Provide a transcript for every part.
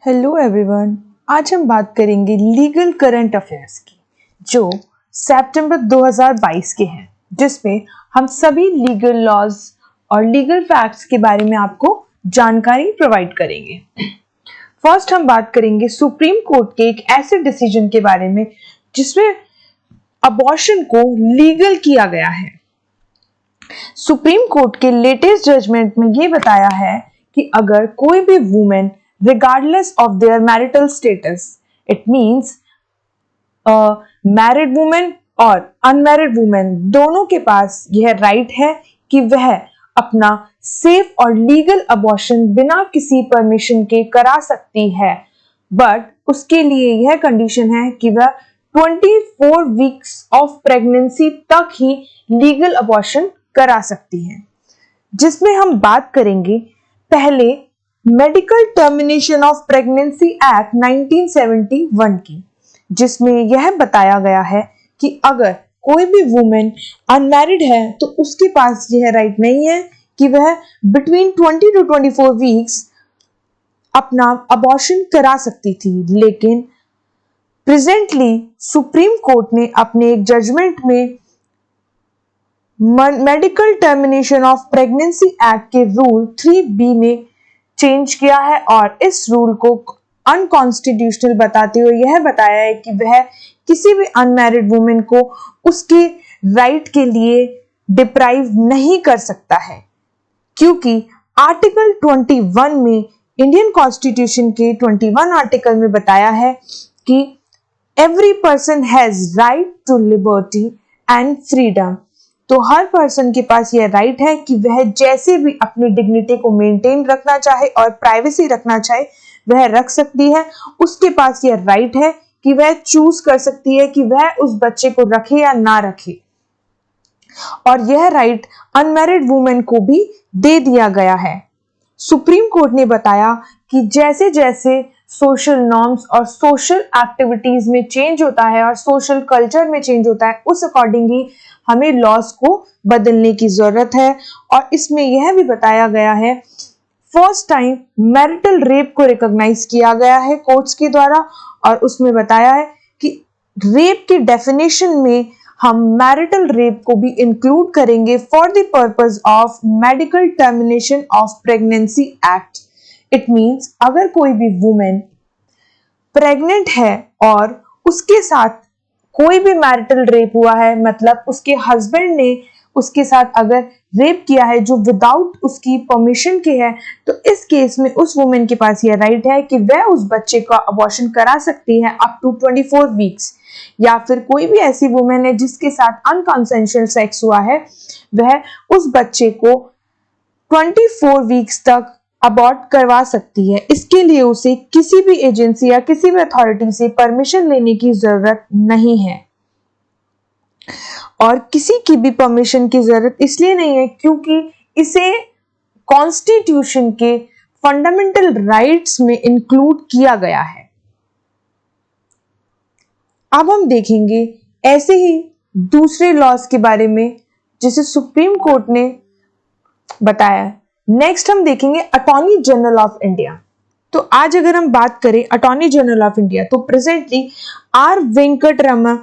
Hello everyone. आज हम बात करेंगे लीगल करंट अफेयर्स की जो सितंबर 2022 के हैं, जिसमें हम सभी लीगल लॉज और लीगल फैक्ट्स के बारे में आपको जानकारी प्रोवाइड करेंगे। फर्स्ट हम बात करेंगे सुप्रीम कोर्ट के एक ऐसे डिसीजन के बारे में जिसमें अबॉर्शन को लीगल किया गया है। सुप्रीम कोर्ट के लेटेस्ट जजमेंट में ये बताया है कि अगर कोई भी women regardless of their marital status, it means married woman और unmarried woman दोनों के पास यह राइट है कि वह अपना सेफ और लीगल अबॉर्शन बिना किसी परमिशन के करा सकती है, बट उसके लिए यह कंडीशन है कि वह 24 वीक्स ऑफ प्रेगनेंसी तक ही लीगल अबॉर्शन करा सकती है। जिसमें हम बात करेंगे पहले medical termination of pregnancy act 1971 की, जिसमें यह बताया गया है कि अगर कोई भी वुमेन अनमैरिड है तो उसके पास यह राइट नहीं है कि वह बिटवीन 20 to 24 वीक्स अपना अबॉर्शन करा सकती थी। लेकिन प्रेजेंटली सुप्रीम कोर्ट ने अपने एक जजमेंट में medical termination of pregnancy act के रूल 3B में चेंज किया है और इस रूल को अनकॉन्स्टिट्यूशनल बताते हुए यह बताया है कि वह किसी भी अनमैरिड वुमेन को उसके राइट के लिए डिप्राइव नहीं कर सकता है, क्योंकि आर्टिकल 21 में इंडियन कॉन्स्टिट्यूशन के 21 आर्टिकल में बताया है कि every person has right to liberty and freedom. तो हर पर्सन के पास यह राइट है कि वह जैसे भी अपनी डिग्निटी को मेंटेन रखना चाहे और प्राइवेसी रखना चाहे वह रख सकती है। उसके पास यह राइट है कि वह चूज कर सकती है कि वह उस बच्चे को रखे या ना रखे, और यह राइट अनमैरिड वुमेन को भी दे दिया गया है। सुप्रीम कोर्ट ने बताया कि जैसे जैसे सोशल नॉर्म्स और सोशल एक्टिविटीज में चेंज होता है और सोशल कल्चर में चेंज होता है, उस अकॉर्डिंग ही हमें लॉस को बदलने की जरूरत है। और इसमें यह भी बताया गया है फर्स्ट टाइम मैरिटल रेप को रिकॉग्नाइज किया गया है कोर्ट्स के द्वारा, और उसमें बताया है कि रेप की डेफिनेशन में हम मैरिटल रेप को भी इंक्लूड करेंगे for the purpose of medical termination of pregnancy act. It means अगर कोई भी वुमेन प्रेग्नेंट है और उसके साथ कोई भी मैरिटल रेप हुआ है, मतलब उसके हस्बैंड ने उसके साथ अगर रेप किया है जो विदाउट उसकी परमिशन के है, तो इस केस में उस वुमेन के पास यह राइट है कि वह उस बच्चे का अबॉर्शन करा सकती है अप टू 24 वीक्स। या फिर कोई भी ऐसी वुमेन है जिसके साथ अनकंसेंशुअल सेक्स हुआ है, वह उस बच्चे को 24 वीक्स तक अबॉर्ट करवा सकती है। इसके लिए उसे किसी भी एजेंसी या किसी भी अथॉरिटी से परमिशन लेने की जरूरत नहीं है, और किसी की भी परमिशन की जरूरत इसलिए नहीं है क्योंकि इसे कॉन्स्टिट्यूशन के फंडामेंटल राइट्स में इंक्लूड किया गया है। अब हम देखेंगे ऐसे ही दूसरे लॉज के बारे में जिसे सुप्रीम कोर्ट ने बताया। नेक्स्ट हम देखेंगे अटॉर्नी जनरल ऑफ इंडिया। तो आज अगर हम बात करें अटॉर्नी जनरल ऑफ इंडिया, तो presently R Venkataraman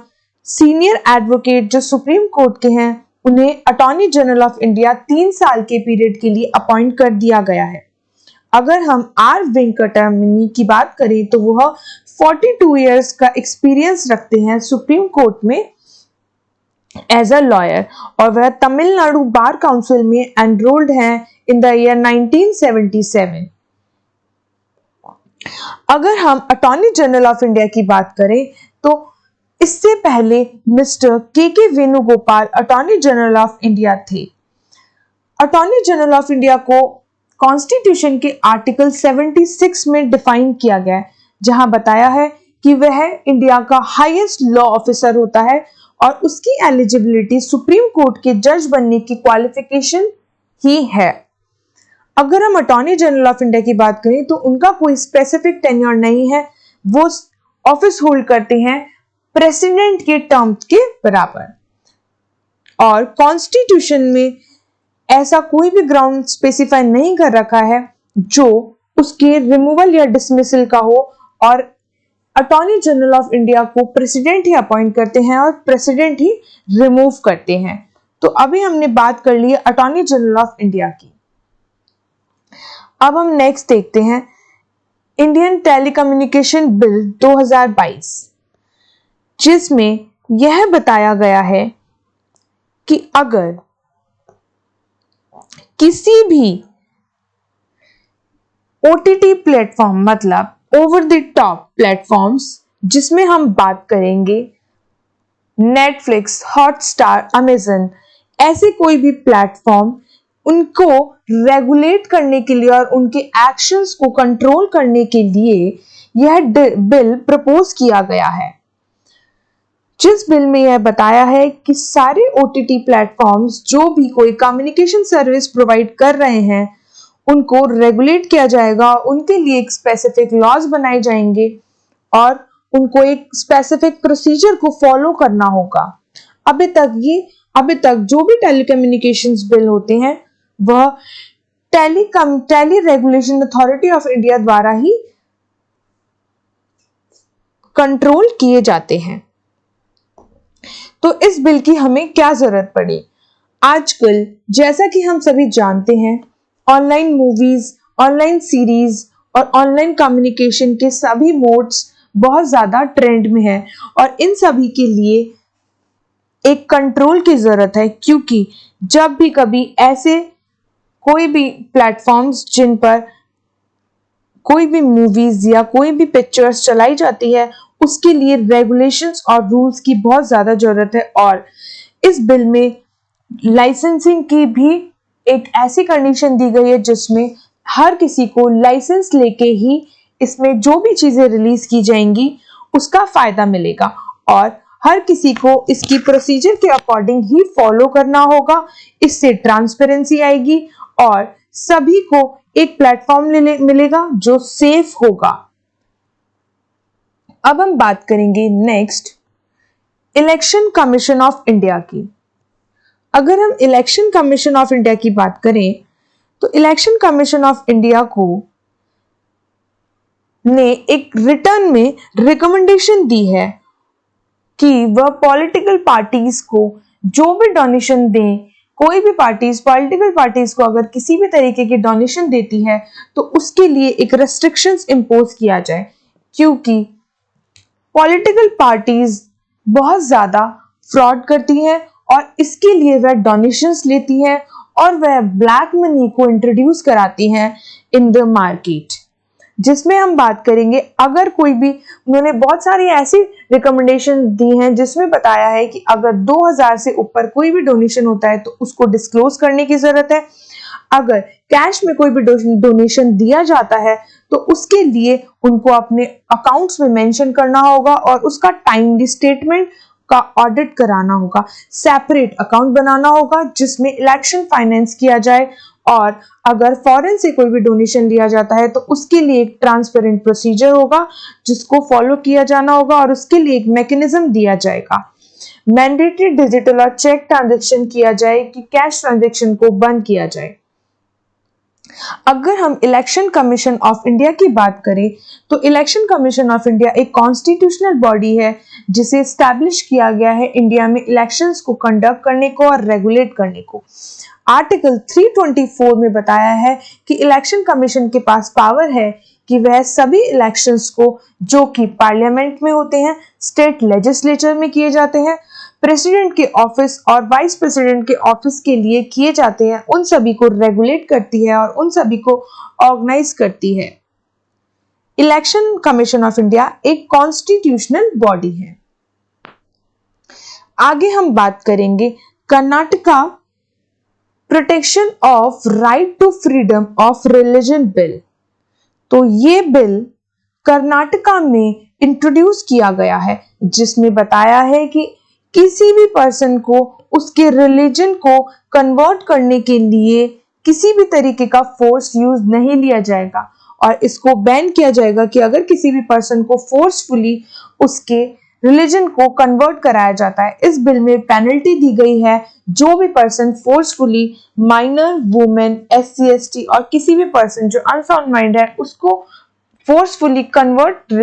senior advocate जो सुप्रीम कोर्ट के हैं, उन्हें अटॉर्नी जनरल ऑफ इंडिया 3 साल के पीरियड के लिए अपॉइंट कर दिया गया है। अगर हम आर वेंकटरमण की बात करें तो वह 42 इयर्स का एक्सपीरियंस रखते हैं सुप्रीम कोर्ट में एज अ लॉयर, और वह तमिलनाडु बार काउंसिल में एनरोल्ड हैं इन द ईयर 1977। अगर हम अटॉर्नी जनरल ऑफ इंडिया की बात करें तो इससे पहले मिस्टर के Venugopal attorney general of India थे। अटॉर्नी जनरल ऑफ इंडिया को कॉन्स्टिट्यूशन के आर्टिकल 76 में डिफाइन किया गया है, जहां बताया है कि वह इंडिया का हाईएस्ट लॉ ऑफिसर होता है और उसकी एलिजिबिलिटी सुप्रीम कोर्ट के जज बनने की क्वालिफिकेशन ही है। अगर हम अटॉर्नी जनरल ऑफ इंडिया की बात करें तो उनका कोई स्पेसिफिक टेन्योर नहीं है, वो ऑफिस होल्ड करते हैं प्रेसिडेंट के टर्म के बराबर, और कॉन्स्टिट्यूशन में ऐसा कोई भी ग्राउंड स्पेसिफाई नहीं कर रखा है जो उसके रिमूवल या डिसमिसल का हो, और अटॉर्नी जनरल ऑफ इंडिया को प्रेसिडेंट ही अपॉइंट करते हैं और प्रेसिडेंट ही रिमूव करते हैं। तो अभी हमने बात कर ली अटॉर्नी जनरल ऑफ इंडिया की। अब हम नेक्स्ट देखते हैं इंडियन टेलीकम्युनिकेशन बिल 2022, जिसमें यह बताया गया है कि अगर किसी भी OTT प्लेटफॉर्म, मतलब ओवर द टॉप प्लेटफॉर्म्स, जिसमें हम बात करेंगे नेटफ्लिक्स, हॉटस्टार, अमेजन, ऐसे कोई भी प्लेटफॉर्म, उनको रेगुलेट करने के लिए और उनके एक्शंस को कंट्रोल करने के लिए यह बिल प्रपोज किया गया है, जिस बिल में यह बताया है कि सारे OTT प्लेटफॉर्म्स जो भी कोई कम्युनिकेशन सर्विस प्रोवाइड कर रहे हैं उनको रेगुलेट किया जाएगा, उनके लिए एक स्पेसिफिक लॉज बनाए जाएंगे और उनको एक स्पेसिफिक प्रोसीजर को फॉलो करना होगा। अभी तक जो भी टेलीकम्युनिकेशंस बिल होते हैं वह tele regulation authority of India द्वारा ही कंट्रोल किए जाते हैं। तो इस बिल की हमें क्या जरूरत पड़ी? आजकल जैसा कि हम सभी जानते हैं, ऑनलाइन मूवीज, ऑनलाइन सीरीज और ऑनलाइन कम्युनिकेशन के सभी मोड्स बहुत ज्यादा ट्रेंड में है और इन सभी के लिए एक कंट्रोल की जरूरत है, क्योंकि जब भी कभी ऐसे कोई भी प्लेटफॉर्म्स जिन पर कोई भी मूवीज या कोई भी पिक्चर्स चलाई जाती है, उसके लिए रेगुलेशंस और रूल्स की बहुत ज्यादा जरूरत है। और इस बिल में लाइसेंसिंग की भी एक ऐसी कंडीशन दी गई है जिसमें हर किसी को लाइसेंस लेके ही इसमें जो भी चीजें रिलीज की जाएंगी उसका फायदा मिलेगा और हर किसी को इसकी प्रोसीजर के अकॉर्डिंग ही फॉलो करना होगा। इससे ट्रांसपेरेंसी आएगी और सभी को एक प्लेटफॉर्म मिलेगा जो सेफ होगा। अब हम बात करेंगे next election commission of India की। अगर हम इलेक्शन कमीशन ऑफ इंडिया की बात करें तो इलेक्शन कमीशन ऑफ इंडिया को ने एक रिटर्न में रिकमेंडेशन दी है कि वह पॉलिटिकल पार्टीज को जो भी डोनेशन दें, कोई भी पॉलिटिकल पार्टीज को अगर किसी भी तरीके की डोनेशन देती है तो उसके लिए एक रेस्ट्रिक्शंस इंपोज किया जाए, क्योंकि पॉलिटिकल पार्टीज बहुत ज्यादा फ्रॉड करती हैं और इसके लिए वह डोनेशंस लेती हैं और वह ब्लैक मनी को इंट्रोड्यूस कराती हैं इन द मार्केट। जिसमें हम बात करेंगे, अगर कोई भी, उन्होंने बहुत सारी ऐसी रिकमेंडेशन दी हैं जिसमें बताया है कि अगर 2000 से ऊपर कोई भी डोनेशन होता है तो उसको डिस्क्लोज करने की जरूरत है। अगर कैश में कोई भी डोनेशन दिया जाता है तो उसके लिए उनको अपने अकाउंट्स में मेंशन करना होगा और उसका टाइमली स्टेटमेंट का ऑडिट कराना होगा। सेपरेट अकाउंट बनाना होगा जिसमें इलेक्शन फाइनेंस किया जाए और अगर फॉरेन से कोई भी डोनेशन लिया जाता है तो उसके लिए एक ट्रांसपेरेंट प्रोसीजर होगा जिसको फॉलो किया जाना होगा और उसके लिए एक मैकेनिज्म दिया जाएगा। मैंडेटरी डिजिटल और चेक ट्रांजैक्शन किया जाए कि कैश ट्रांजैक्शन को बंद किया जाए। अगर हम इलेक्शन कमीशन ऑफ इंडिया की बात करें तो इलेक्शन कमीशन ऑफ इंडिया एक कॉन्स्टिट्यूशनल बॉडी है जिसे एस्टैब्लिश किया गया है इंडिया में इलेक्शंस को कंडक्ट करने को और रेगुलेट करने को। आर्टिकल 324 में बताया है कि इलेक्शन कमीशन के पास पावर है कि वह सभी इलेक्शंस को जो कि पार्लियामेंट में होते हैं, स्टेट लेजिस्लेचर में किए जाते हैं, प्रेसिडेंट के ऑफिस और वाइस प्रेसिडेंट के ऑफिस के लिए किए जाते हैं, उन सभी को रेगुलेट करती है और उन सभी को ऑर्गेनाइज करती है। इलेक्शन कमीशन ऑफ इंडिया एक कॉन्स्टिट्यूशनल बॉडी है। आगे हम बात करेंगे Karnataka protection of right to freedom of religion bill. तो ये बिल कर्नाटका में इंट्रोड्यूस किया गया है जिसमें बताया है कि किसी भी पर्सन को उसके रिलीजन को कन्वर्ट करने के लिए किसी भी तरीके का फोर्स यूज नहीं लिया जाएगा और इसको बैन किया जाएगा कि अगर किसी भी पर्सन को फोर्सफुली उसके रिलीजन को कन्वर्ट कराया जाता है। इस बिल में पेनल्टी दी गई है जो भी person forcefully minor, women, SC ST और किसी भी पर्सन जो अनसाउंड माइंड है उसको फोर्सफुली कन्वर्ट,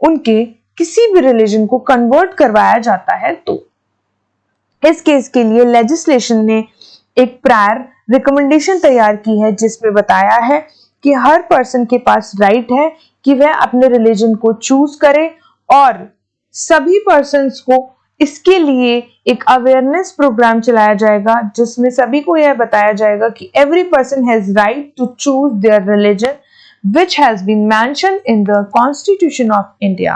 उनके किसी भी रिलीजन को कन्वर्ट करवाया जाता है। तो इस केस के लिए लेजिस्लेशन ने एक प्रायर रिकमेंडेशन तैयार की है जिसमें बताया है कि हर पर्सन के पास राइट है कि वह अपने रिलीजन को चूज करे और सभी पर्सन्स को इसके लिए एक अवेयरनेस प्रोग्राम चलाया जाएगा जिसमें सभी को यह बताया जाएगा कि every person has right to choose their religion which has been mentioned in the constitution of India.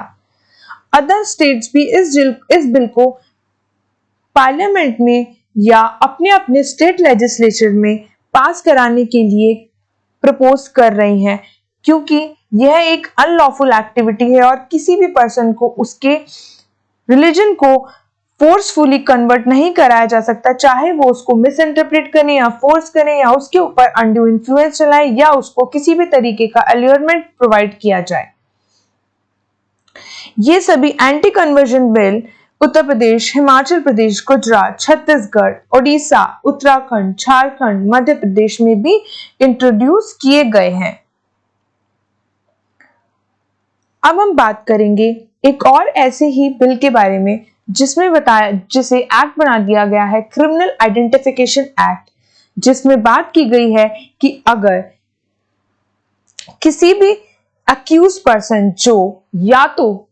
Other states भी इस बिल को पार्लियामेंट में या अपने अपने स्टेट लेजिस्लेचर में पास कराने के लिए प्रपोज कर रही हैं, क्योंकि यह एक अनलॉफुल एक्टिविटी है और किसी भी पर्सन को उसके रिलीजन को फोर्सफुली कन्वर्ट नहीं कराया जा सकता, चाहे वो उसको मिस इंटरप्रेट करें या फोर्स करें या उसके ऊपर अनड्यू इन्फ्लुएंस चलाए या उसको किसी भी तरीके का अल्यूरमेंट प्रोवाइड किया जाए। ये सभी anti conversion bill Uttar Pradesh, Himachal Pradesh, Gujarat, Chhattisgarh, Odisha, Uttarakhand, Jharkhand, Madhya Pradesh में भी इंट्रोड्यूस किए गए हैं। अब हम बात करेंगे एक और ऐसे ही बिल के बारे में जिसे एक्ट बना दिया गया है, क्रिमिनल आइडेंटिफिकेशन एक्ट, जिसमें बात की गई है कि अगर किसी भी अक्यूज पर्सन जो या तो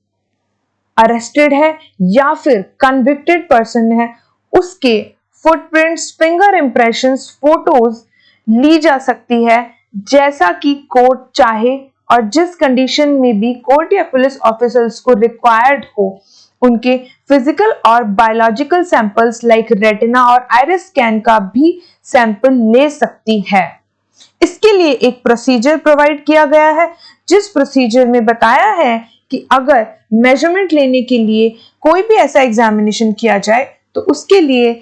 अरेस्टेड है या फिर कन्विक्टेड पर्सन है, उसके फुटप्रिंट्स, फिंगर इंप्रेशंस, फोटोज ली जा सकती है जैसा कि कोर्ट चाहे और जिस कंडीशन में भी कोर्ट या पुलिस ऑफिसर्स को रिक्वायर्ड हो उनके फिजिकल और बायोलॉजिकल सैंपल्स लाइक रेटिना और आइरिस स्कैन का भी सैंपल ले सकती है। इसके लिए एक प्रोसीजर प्रोवाइड किया गया है जिस प्रोसीजर में बताया है कि अगर मेजरमेंट लेने के लिए कोई भी ऐसा एग्जामिनेशन किया जाए तो उसके लिए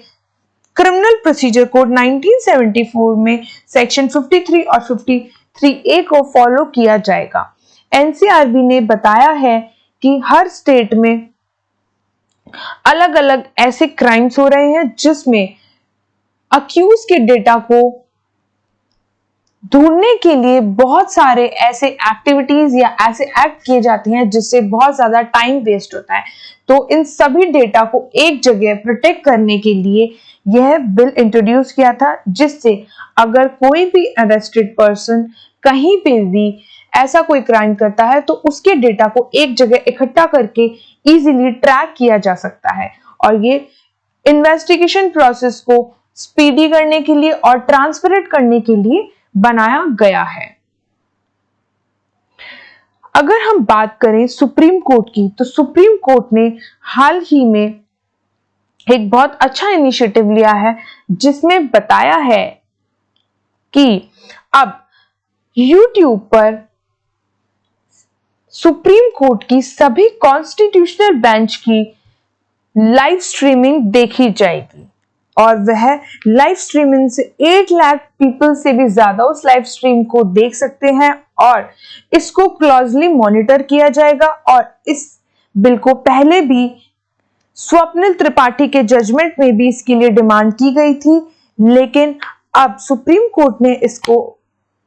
क्रिमिनल प्रोसीजर कोड 1974 में सेक्शन 53 और 53A को फॉलो किया जाएगा। NCRB ने बताया है कि हर स्टेट में अलग अलग ऐसे क्राइम्स हो रहे हैं जिसमें अक्यूज के डेटा को ढूंढने के लिए बहुत सारे ऐसे एक्टिविटीज या ऐसे एक्ट किए जाते हैं जिससे बहुत ज्यादा टाइम वेस्ट होता है। तो इन सभी डेटा को एक जगह प्रोटेक्ट करने के लिए यह बिल इंट्रोड्यूस किया था, जिससे अगर कोई भी अरेस्टेड पर्सन कहीं पे भी ऐसा कोई क्राइम करता है तो उसके डेटा को एक जगह इकट्ठा करके इजीली ट्रैक किया जा सकता है और ये इन्वेस्टिगेशन प्रोसेस को स्पीडी करने के लिए और ट्रांसपेरेंट करने के लिए बनाया गया है। अगर हम बात करें सुप्रीम कोर्ट की, तो सुप्रीम कोर्ट ने हाल ही में एक बहुत अच्छा इनिशिएटिव लिया है जिसमें बताया है कि अब YouTube पर सुप्रीम कोर्ट की सभी कॉन्स्टिट्यूशनल बेंच की लाइव स्ट्रीमिंग देखी जाएगी और वह लाइव स्ट्रीमिंग से 8 लाख पीपल से भी ज्यादा उस लाइव स्ट्रीम को देख सकते हैं और इसको क्लोजली मॉनिटर किया जाएगा। और इस बिल को पहले भी स्वप्निल त्रिपाठी के जजमेंट में भी इसके लिए डिमांड की गई थी, लेकिन अब सुप्रीम कोर्ट ने इसको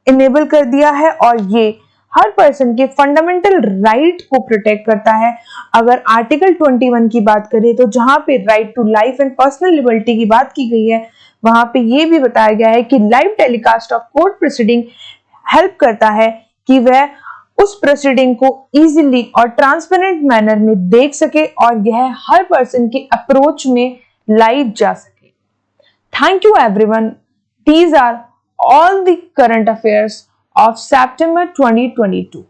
इनेबल कर दिया है और ये हर पर्सन के फंडामेंटल राइट को प्रोटेक्ट करता है। अगर आर्टिकल 21 की बात करें तो जहां पे right to life and personal liberty की बात की गई है, वहां पे ये भी बताया गया है कि live telecast of court proceeding help करता है कि वह उस प्रोसीडिंग को इजीली और ट्रांसपेरेंट मैनर में देख सके और यह हर पर्सन के अप्रोच में लाइव जा सके। Thank you everyone. These are all the current affairs of September 2022.